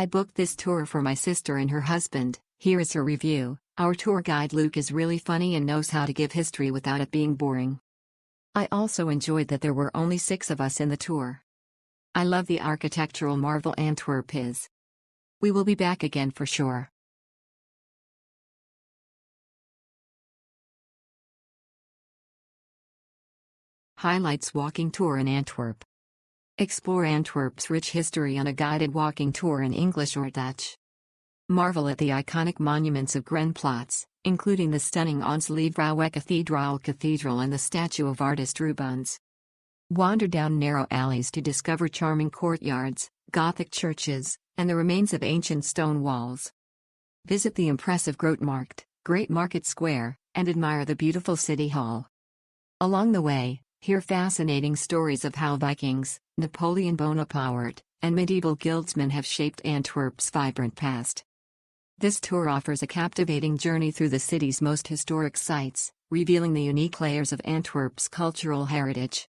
I booked this tour for my sister and her husband. Here is her review. Our tour guide Luke is really funny and knows how to give history without it being boring. I also enjoyed that there were only 6 of us in the tour. I love the architectural marvel Antwerp is. We will be back again for sure. Highlights walking tour in Antwerp. Explore Antwerp's rich history on a guided walking tour in English or Dutch. Marvel at the iconic monuments of Groenplaats, including the stunning Onze-Lieve-Vrouwekathedraal cathedral and the statue of artist Rubens. Wander down narrow alleys to discover charming courtyards, Gothic churches, and the remains of ancient stone walls. Visit the impressive Grote Markt, Great Market Square, and admire the beautiful city hall. Along the way, hear fascinating stories of how Vikings, Napoleon Bonaparte, and medieval guildsmen have shaped Antwerp's vibrant past. This tour offers a captivating journey through the city's most historic sites, revealing the unique layers of Antwerp's cultural heritage.